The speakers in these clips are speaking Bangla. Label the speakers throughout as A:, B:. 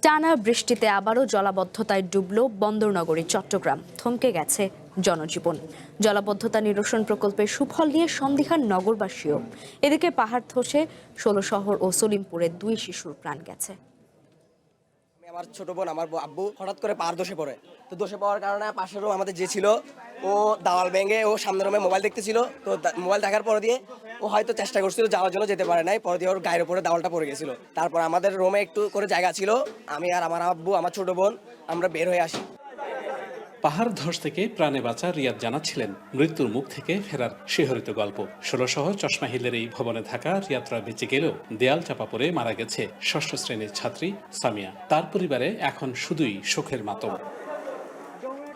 A: টানা বৃষ্টিতে আবারও জলাবদ্ধতায় ডুবল বন্দরনগরী চট্টগ্রাম। থমকে গেছে জনজীবন। জলাবদ্ধতা নিরসন প্রকল্পের সুফল নিয়ে সন্দিহান নগরবাসীও। এদিকে পাহাড় ধসে ষোলশহর ও সলিমপুরে 2 শিশুর প্রাণ গেছে।
B: আমার ছোট বোন আমার আব্বু হঠাৎ করে পাহাড় ধসে পড়ে। তো ধসে পড়ার কারণে পাশের রুম আমাদের যে ছিল ও দাওয়াল ভেঙে ও সামনের রুমে মোবাইল দেখতেছিল। তো মোবাইল দেখার পর দিয়ে ও হয়তো চেষ্টা করছিল যাওয়ার জন্য, যেতে পারে নাই। পরে দিয়ে ওর গায়ের উপরে দাওয়ালটা পড়ে গেছিল। তারপর আমাদের রুমে একটু করে জায়গা ছিল, আমি আর আমার আব্বু আমার ছোট বোন আমরা বের হয়ে আসি।
C: পাহাড় ধস থেকে প্রাণে বাঁচা রিয়াদ জানাচ্ছিলেন মৃত্যুর মুখ থেকে ফেরার শিহরিত গল্প। 16 চশমা হিলের এই ভবনে থাকা রিয়াদরা বেঁচে গেলেও দেয়াল চাপা পড়ে মারা গেছে 6ষ্ঠ শ্রেণীর ছাত্রী সামিয়া। তার পরিবারে এখন শুধুই শোকের মাতম।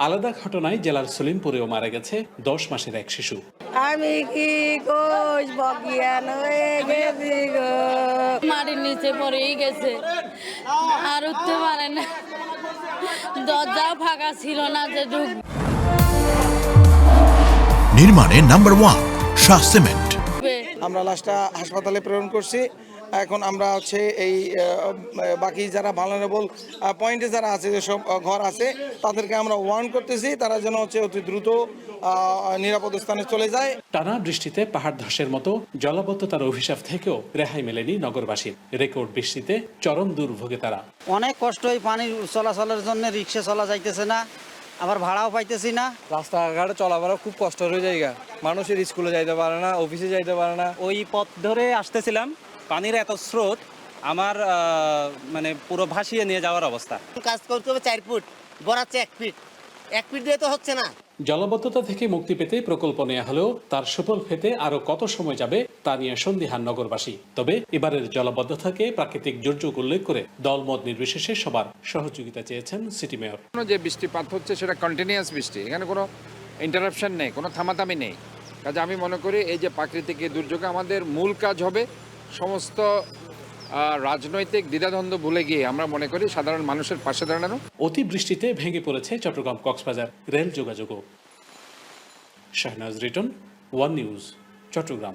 C: আলাদা ঘটনায় জেলার সলিমপুরেও মারা গেছে 10 মাসের এক শিশু।
D: আমি কি কোষ বকিয়ান হয়ে গেছি গো,
E: মাটির নিচে পড়েই গেছে, আর উঠতে পারে না। দরজাও ফাঁকা ছিল না যে ঢুক।
F: নির্মাণে নাম্বার 1 শাহ সিমেন্ট।
G: আমরা লাশটা হাসপাতালে প্রেরণ করছি। এখন আমরা এই বাকি যারা ভালনারেবল পয়েন্টে যারা আছে, যেসব ঘর আছে, তাদেরকে আমরা ওয়ার্ন করতেছি তারা যেন অতি দ্রুত নিরাপদ স্থানে চলে যায়।
C: টানা বৃষ্টিতে পাহাড় ধসের মতো জলাবদ্ধতার অভিশাপ থেকেও রেহাই মেলেনি নগরবাসীর। রেকর্ড বৃষ্টিতে চরম দুর্ভোগে তারা।
H: অনেক কষ্ট, এই পানির চলাচলের জন্য রিক্সা চলা যাইতেছে না, আবার ভাড়াও পাইতেছি না।
I: রাস্তাঘাটে চলাফেরা খুব কষ্ট হয়ে যায়, মানুষের স্কুলে যাইতে পারে না, অফিসে যাইতে পারে না।
J: ওই পথ ধরে আসতেছিলাম, পানির এত স্রোত আমার পুরো ভাসিয়ে নিয়ে যাওয়ার অবস্থা।
D: কাজ করতে হবে 4 ফুট, বরাচ্ছে 1 ফিট, 1 ফিট দিয়ে তো হচ্ছে না।
C: জলাবদ্ধতা থেকে মুক্তি পেতে প্রকল্প নেওয়া হলেও তার সুফল পেতে আরো কত সময় যাবে তা নিয়ে সন্দিহান নগরবাসী। তবে এবারের জলাবদ্ধতাকে প্রাকৃতিক দুর্যোগ উল্লেখ করে দলমত নির্বিশেষে সবার সহযোগিতা চেয়েছেন সিটি মেয়র।
K: যে বৃষ্টিপাত হচ্ছে সেটা কন্টিনিউয়াস বৃষ্টি, এখানে কোনো ইন্টারাপশন নেই, কোনো থামাথামি নেই। কাজে আমি মনে করি এই যে প্রাকৃতিক দুর্যোগে আমাদের মূল কাজ হবে সমস্ত রাজনৈতিক দ্বিধাদ্বন্দ্ব ভুলে গিয়ে আমরা মনে করি সাধারণ মানুষের পাশে দাঁড়ানো।
C: অতিবৃষ্টিতে ভেঙে পড়েছে চট্টগ্রাম কক্সবাজার রেল যোগাযোগও। Shahnaz Riton, one news, Chittagong.